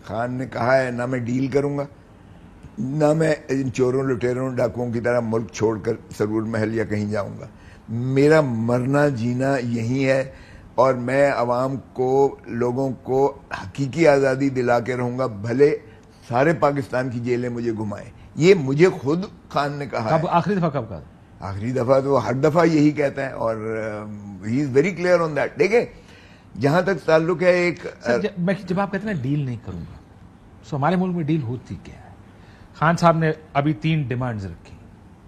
خان نے کہا ہے نہ میں ڈیل کروں گا، نہ میں ان چوروں لٹیروں ڈاکوؤں کی طرح ملک چھوڑ کر سرور محل یا کہیں جاؤں گا، میرا مرنا جینا یہی ہے، اور میں عوام کو، لوگوں کو حقیقی آزادی دلا کے رہوں گا، بھلے سارے پاکستان کی جیلیں مجھے گھمائیں. یہ مجھے خود خان نے کہا ہے. آخری دفعہ کب کہا؟ آخری دفعہ تو ہر دفعہ یہی کہتا ہے، اور he is very clear on that. دیکھیں جہاں تک تعلق ہے ایک جب آپ کہتے ہیں نا ڈیل نہیں کروں گا، سو ہمارے ملک میں ڈیل ہوتی کیا ہے؟ خان صاحب نے ابھی 3 ڈیمانڈز رکھی،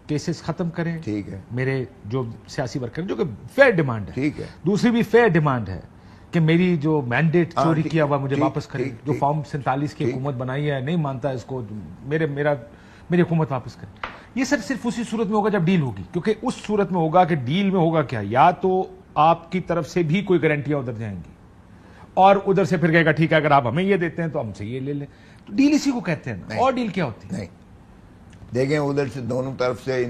کیسز ختم کریں، ٹھیک ہے، میرے جو سیاسی ورکر جو کہ فیئر ڈیمانڈ ہے، ٹھیک ہے، دوسری بھی فیئر ڈیمانڈ ہے کہ میری جو مینڈیٹ چوری کیا ہوا مجھے واپس کریں، جو فارم 47 کی حکومت بنائی ہے نہیں مانتا اس کو، میری حکومت واپس کریں. یہ سر صرف اسی صورت میں ہوگا جب ڈیل ہوگی، کیونکہ اس صورت میں ہوگا کہ ڈیل میں ہوگا کیا، یا تو آپ کی طرف سے بھی کوئی گارنٹیاں ادھر جائیں گی اور ادھر سے پھر کہے گا ٹھیک ہے اگر آپ ہمیں یہ دیتے ہیں تو ہم سے یہ لے لیں. تو ڈیل اسی کو کہتے ہیں. اور ڈیل کیا ہوتی ہے؟ نہیں دیکھیں ادھر سے دونوں طرف سے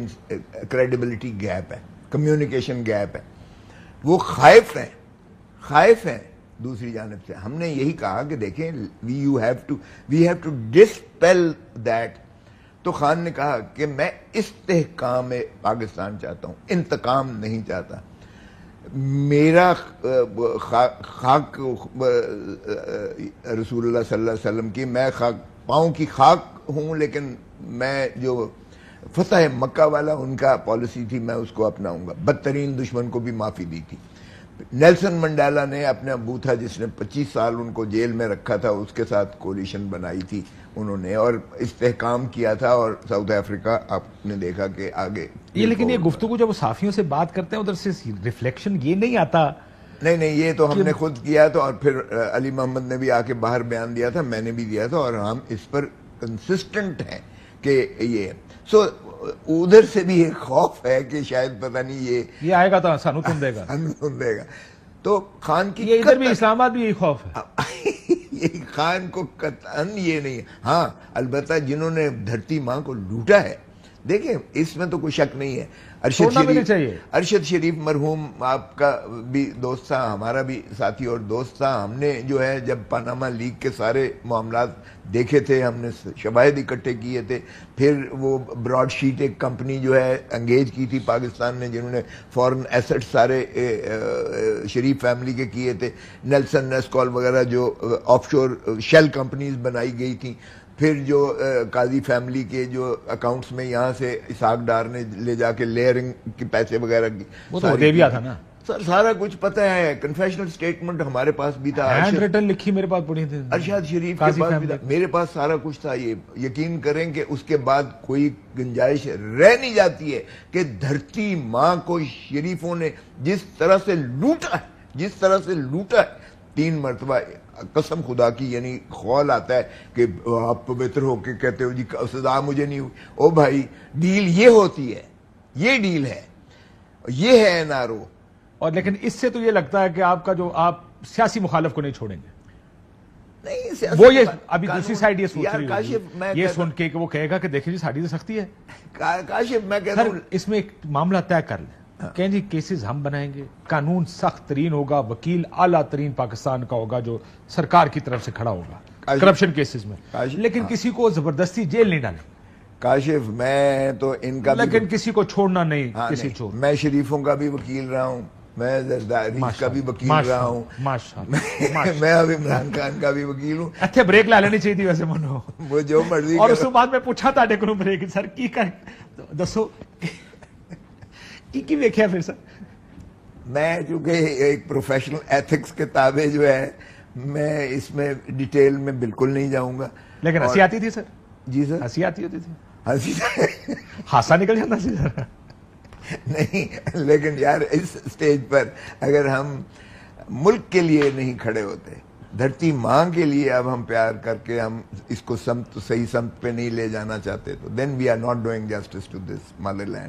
کریڈیبلٹی گیپ ہے، کمیونیکیشن گیپ ہے، وہ خائف ہیں دوسری جانب سے. ہم نے یہی کہا کہ دیکھیں وی ہیو ٹو ڈسپیل دیٹ. تو خان نے کہا کہ میں استحکام پاکستان چاہتا ہوں، انتقام نہیں چاہتا. میرا خاک رسول اللہ صلی اللہ علیہ وسلم کی، میں پاؤں کی خاک ہوں، لیکن میں جو فتح مکہ والا ان کا پالیسی تھی میں اس کو اپناؤں گا. بدترین دشمن کو بھی معافی دی تھی. نیلسن منڈیلا نے اپنا ابو تھا جس نے 25 سال ان کو جیل میں رکھا تھا، اس کے ساتھ کولیشن بنائی تھی انہوں نے اور استحکام کیا تھا، اور ساؤتھ افریقہ آپ نے دیکھا کہ آگے یہ. لیکن یہ گفتگو جب وہ صحافیوں سے بات کرتے ہیں ادھر سے ریفلیکشن یہ نہیں آتا. نہیں یہ تو ہم نے خود کیا تو، اور پھر علی محمد نے بھی آ کے باہر بیان دیا تھا، میں نے بھی دیا تھا، اور ہم اس پر کنسسٹنٹ ہیں کہ یہ ادھر سے بھی ایک خوف ہے کہ شاید پتہ نہیں یہ آئے گا تو سانو تم دے گا. تو خان کی ادھر بھی اسلام آباد بھی یہی خوف ہے. یہ خان کو قطعاً یہ نہیں ہے. ہاں البتہ جنہوں نے دھرتی ماں کو لوٹا ہے، دیکھیں اس میں تو کوئی شک نہیں ہے. ارشد شریف مرحوم آپ کا بھی دوست تھا، ہمارا بھی ساتھی اور دوست تھا. ہم نے جو ہے جب پاناما لیگ کے سارے معاملات دیکھے تھے، ہم نے شواہد اکٹھے کیے تھے. پھر وہ براڈ شیٹ ایک کمپنی جو ہے انگیج کی تھی پاکستان نے، جنہوں نے فورن ایسٹ سارے شریف فیملی کے کیے تھے. نیلسن نیسکول وغیرہ جو آف شور شیل کمپنیز بنائی گئی تھیں. پھر جو قاضی فیملی کے جو اکاؤنٹس میں یہاں سے اسحاق ڈار نے لے جا کے لیئرنگ کے پیسے وغیرہ کی، وہ تو دیویا تھا نا سر، سارا کچھ پتہ ہے. کنفیشنل سٹیٹمنٹ ہمارے پاس بھی تھا، ہینڈ ریٹن لکھی میرے پاس پڑی تھی، ارشاد شریف کے پاس بھی تھا، میرے پاس سارا کچھ تھا. یہ یقین کریں کہ اس کے بعد کوئی گنجائش رہ نہیں جاتی ہے کہ دھرتی ماں کو شریفوں نے جس طرح سے لوٹا ہے 3 مرتبہ. قسم خدا کی، یعنی خول آتا ہے کہ آپ پوتر ہو کے کہتے ہو جی سزا مجھے نہیں ہوئی. او بھائی ڈیل یہ ہوتی ہے، یہ ڈیل ہے، یہ ہے این آر او. اور لیکن اس سے تو یہ لگتا ہے کہ آپ کا جو آپ سیاسی مخالف کو نہیں چھوڑیں گے. نہیں وہ یہ ابھی دوسری سائڈ یہ سوچ رہی ہوگی، یہ سن کے کہ وہ کہے گا کہ دیکھیں جی ساڑھی تو سختی ہے. کاشف میں کہتا ہوں اس میں ایک معاملہ طے کر لیں، کہیں جی کیسز ہم بنائیں گے، قانون سخت ترین ہوگا، وکیل اعلیٰ ترین پاکستان کا ہوگا جو سرکار کی طرف سے کھڑا ہوگا کرپشن کیسز میں، لیکن کسی کو زبردستی جیل نہیں ڈالیں. کاشف میں تو ان کا لیکن کسی کو چھوڑنا نہیں، کسی چھوڑ. میں شریفوں کا بھی وکیل رہا ہوں، میں زرداری کا بھی وکیل رہا ہوں، میں اب عمران خان کا بھی وکیل ہوں. اتنے بریک لا لینی چاہیے تھی ویسے منو، وہ جو مرضی. اور اس کے بعد میں پوچھا تھا ڈیکرو بریک سر کی کر دسو کی ویکھیا پھر سر. میں چونکہ ایک پروفیشنل ایتھکس کے تابع جو ہے، میں اس میں ڈیٹیل میں بالکل نہیں جاؤں گا. لیکن ہنسی آتی تھی سر. جی سر، ہنسی آتی ہوتی تھی، ہنسی ہاسا نکل جاتا سی سر. نہیں لیکن یار اس سٹیج پر اگر ہم ملک کے لیے نہیں کھڑے ہوتے، دھرتی ماں کے لیے اب ہم پیار کر کے ہم اس کو صحیح سمت پہ نہیں لے جانا چاہتے، تو then we are not doing justice to this mother land.